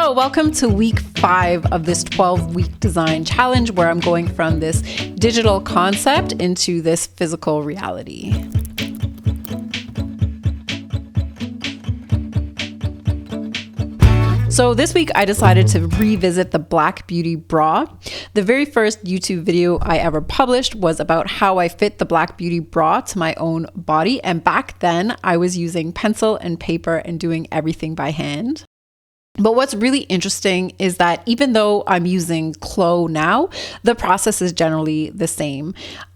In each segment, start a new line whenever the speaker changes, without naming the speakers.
Hello, welcome to week 5 of this 12-week design challenge where I'm going from this digital concept into this physical reality. So this week I decided to revisit the Black Beauty bra. The very first YouTube video I ever published was about how I fit the Black Beauty bra to my own body, and back then I was using pencil and paper and doing everything by hand. But what's really interesting is that even though I'm using CLO now, the process is generally the same.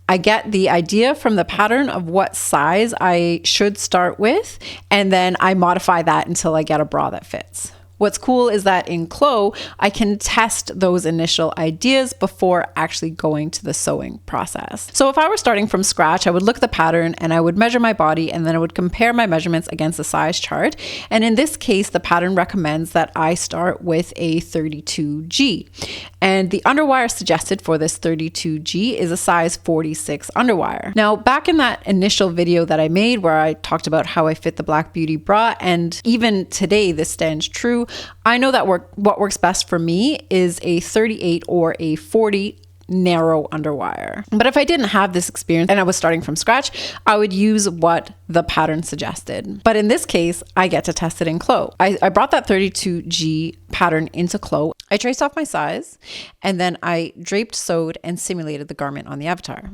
I get the idea from the pattern of what size I should start with, and then I modify that until I get a bra that fits. What's cool is that in CLO, I can test those initial ideas before actually going to the sewing process. So if I were starting from scratch, I would look at the pattern and I would measure my body, and then I would compare my measurements against the size chart. And in this case, the pattern recommends that I start with a 32G. And the underwire suggested for this 32G is a size 46 underwire. Now, back in that initial video that I made where I talked about how I fit the Black Beauty bra, and even today this stands true, I know that what works best for me is a 38 or a 40 narrow underwire. But if I didn't have this experience and I was starting from scratch, I would use what the pattern suggested. But in this case, I get to test it in CLO. I brought that 32G pattern into CLO. I traced off my size, and then I draped, sewed, and simulated the garment on the avatar.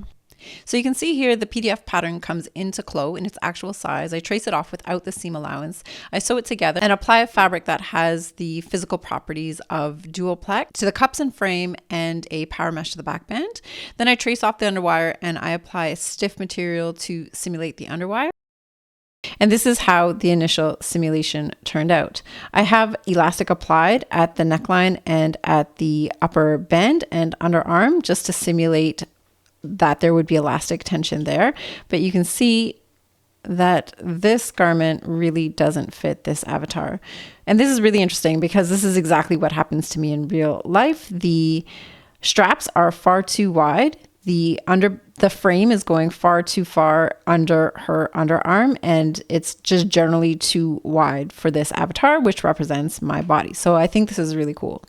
So you can see here the PDF pattern comes into CLO in its actual size. I trace it off without the seam allowance. I sew it together and apply a fabric that has the physical properties of duoplex to the cups and frame and a power mesh to the back band. Then I trace off the underwire and I apply a stiff material to simulate the underwire. And this is how the initial simulation turned out. I have elastic applied at the neckline and at the upper band and underarm just to simulate that there would be elastic tension there. But you can see that this garment really doesn't fit this avatar. And this is really interesting because this is exactly what happens to me in real life. The straps are far too wide. The frame is going far too far under her underarm, and it's just generally too wide for this avatar, which represents my body. So I think this is really cool.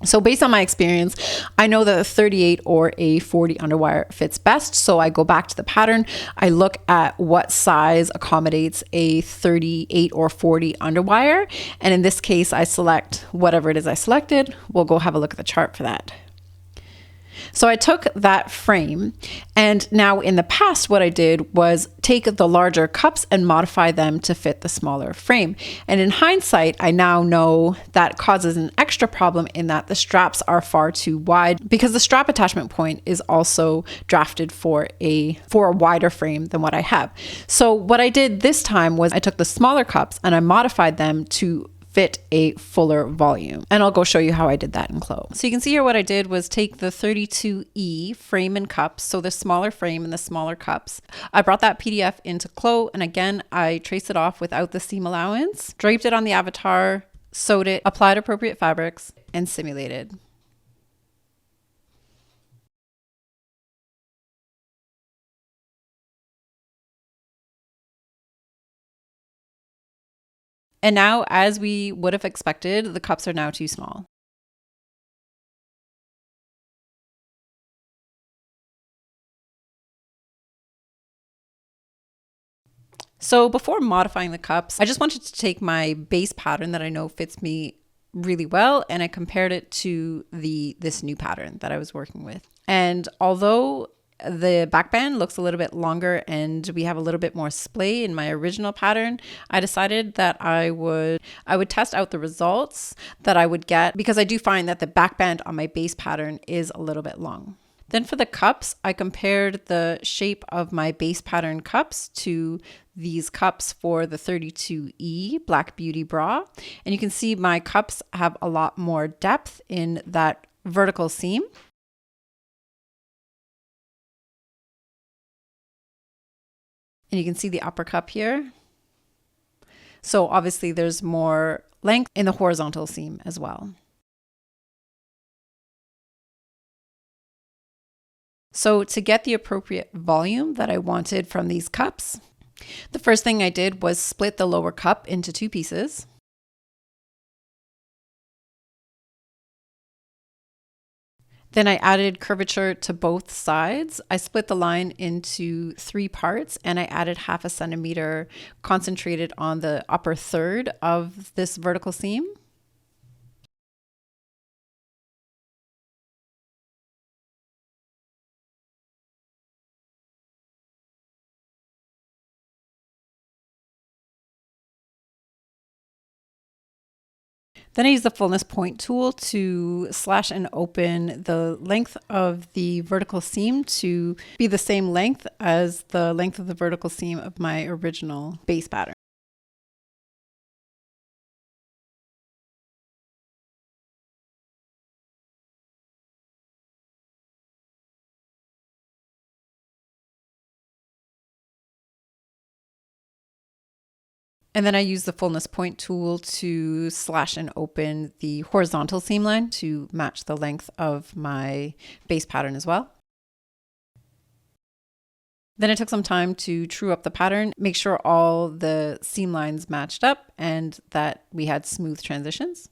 So based on my experience, I know that a 38 or a 40 underwire fits best. So I go back to the pattern. I look at what size accommodates a 38 or 40 underwire. And in this case, I select whatever it is I selected. We'll go have a look at the chart for that. So I took that frame, and now in the past what I did was take the larger cups and modify them to fit the smaller frame. And in hindsight, I now know that causes an extra problem in that the straps are far too wide because the strap attachment point is also drafted for a wider frame than what I have. So what I did this time was I took the smaller cups and I modified them to fit a fuller volume. And I'll go show you how I did that in CLO. So you can see here what I did was take the 32E frame and cups, so the smaller frame and the smaller cups. I brought that PDF into CLO, and again, I traced it off without the seam allowance, draped it on the avatar, sewed it, applied appropriate fabrics, and simulated. And now, as we would have expected, the cups are now too small. So before modifying the cups, I just wanted to take my base pattern that I know fits me really well, and I compared it to this new pattern that I was working with. And although the back band looks a little bit longer and we have a little bit more splay in my original pattern, I decided that I would test out the results that I would get, because I do find that the back band on my base pattern is a little bit long. Then for the cups, I compared the shape of my base pattern cups to these cups for the 32E Black Beauty bra. And you can see my cups have a lot more depth in that vertical seam. And you can see the upper cup here. So obviously there's more length in the horizontal seam as well. So to get the appropriate volume that I wanted from these cups, the first thing I did was split the lower cup into 2 pieces. Then I added curvature to both sides. I split the line into 3 parts and I added 1/2 centimeter concentrated on the upper third of this vertical seam. Then I use the fullness point tool to slash and open the length of the vertical seam to be the same length as the length of the vertical seam of my original base pattern. And then I use the fullness point tool to slash and open the horizontal seam line to match the length of my base pattern as well. Then I took some time to true up the pattern, make sure all the seam lines matched up and that we had smooth transitions.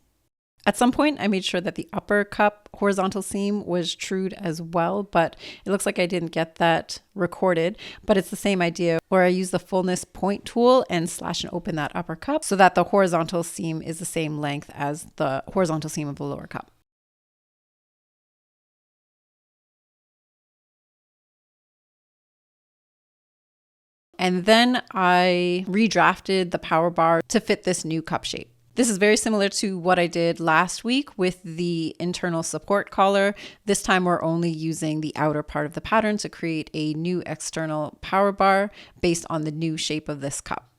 At some point, I made sure that the upper cup horizontal seam was trued as well, but it looks like I didn't get that recorded. But it's the same idea where I use the fullness point tool and slash and open that upper cup so that the horizontal seam is the same length as the horizontal seam of the lower cup. And then I redrafted the power bar to fit this new cup shape. This is very similar to what I did last week with the internal support collar. This time we're only using the outer part of the pattern to create a new external power bar based on the new shape of this cup.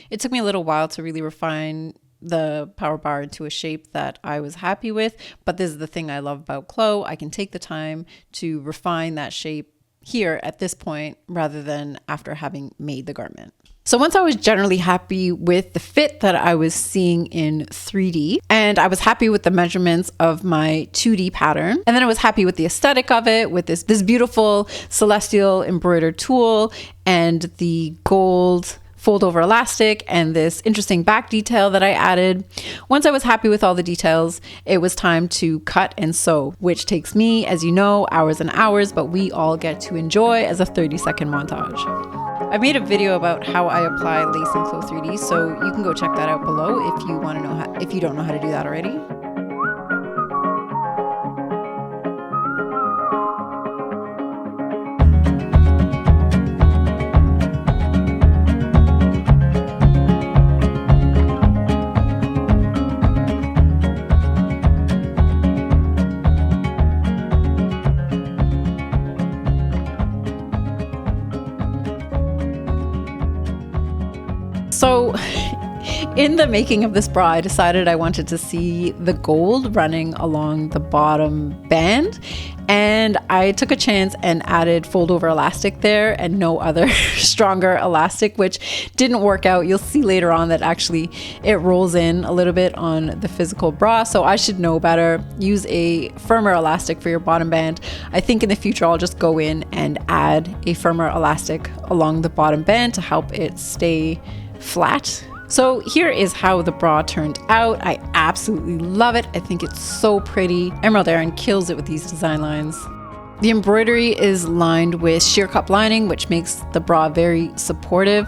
It took me a little while to really refine the power bar into a shape that I was happy with, but this is the thing I love about CLO. I can take the time to refine that shape here at this point rather than after having made the garment. So once I was generally happy with the fit that I was seeing in 3D, and I was happy with the measurements of my 2D pattern, and then I was happy with the aesthetic of it, with this beautiful celestial embroidered tulle and the gold fold over elastic and this interesting back detail that I added. Once I was happy with all the details, it was time to cut and sew, which takes me, as you know, hours and hours, but we all get to enjoy as a 30-second montage. I made a video about how I apply lace in CLO 3D, so you can go check that out below if you want to know if you don't know how to do that already. So in the making of this bra, I decided I wanted to see the gold running along the bottom band. And I took a chance and added fold over elastic there and no other stronger elastic, which didn't work out. You'll see later on that actually it rolls in a little bit on the physical bra. So I should know better. Use a firmer elastic for your bottom band. I think in the future, I'll just go in and add a firmer elastic along the bottom band to help it stay flat. So here is how the bra turned out. I absolutely love it. I think it's so pretty. Emerald Erin kills it with these design lines. The embroidery is lined with sheer cup lining, which makes the bra very supportive.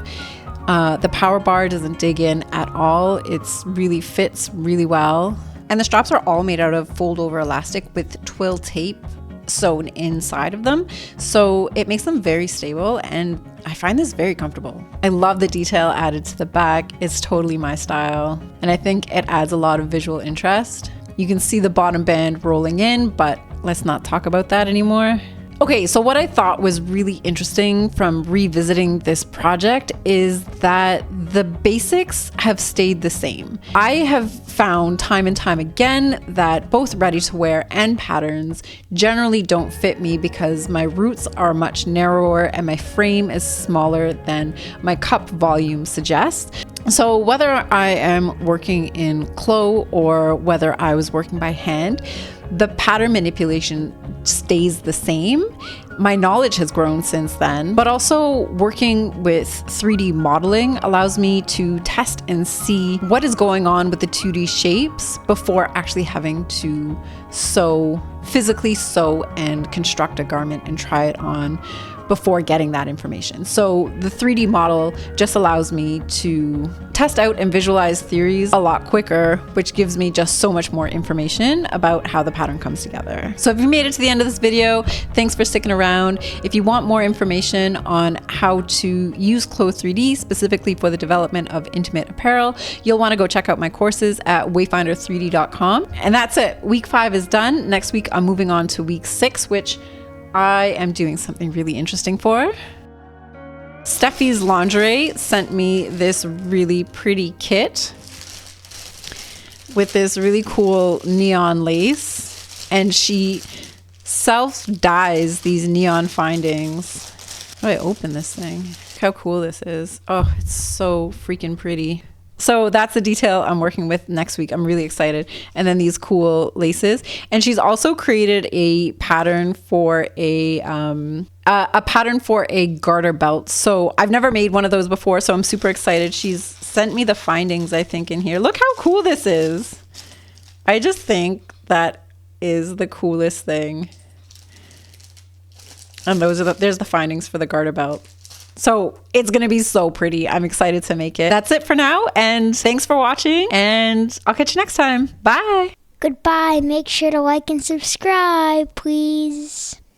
The power bar doesn't dig in at all. It's really fits really well. And the straps are all made out of fold over elastic with twill tape sewn inside of them, so it makes them very stable, and I find this very comfortable. I love the detail added to the back. It's totally my style, and I think it adds a lot of visual interest. You can see the bottom band rolling in, but let's not talk about that anymore. Okay, so what I thought was really interesting from revisiting this project is that the basics have stayed the same. I have found time and time again that both ready-to-wear and patterns generally don't fit me because my roots are much narrower and my frame is smaller than my cup volume suggests. So whether I am working in CLO or whether I was working by hand, The pattern manipulation stays the same. My knowledge has grown since then, but also working with 3D modeling allows me to test and see what is going on with the 2D shapes before actually having to physically sew and construct a garment and try it on before getting that information. So the 3D model just allows me to test out and visualize theories a lot quicker, which gives me just so much more information about how the pattern comes together. So if you made it to the end of this video, thanks for sticking around. If you want more information on how to use CLO 3D specifically for the development of intimate apparel, you'll want to go check out my courses at wayfinder3d.com. And that's it. Week 5 is done. Next week, I'm moving on to week 6, which I am doing something really interesting for. Steffi's Lingerie sent me this really pretty kit with this really cool neon lace, and she self-dyes these neon findings. How do I open this thing? Look how cool this is. Oh, it's so freaking pretty. So that's the detail I'm working with next week. I'm really excited. And then these cool laces. And she's also created a pattern for a garter belt. So I've never made one of those before, so I'm super excited. She's sent me the findings, I think, in here. Look how cool this is. I just think that is the coolest thing. And there's the findings for the garter belt. So it's going to be so pretty. I'm excited to make it. That's it for now. And thanks for watching. And I'll catch you next time. Bye.
Goodbye. Make sure to like and subscribe, please.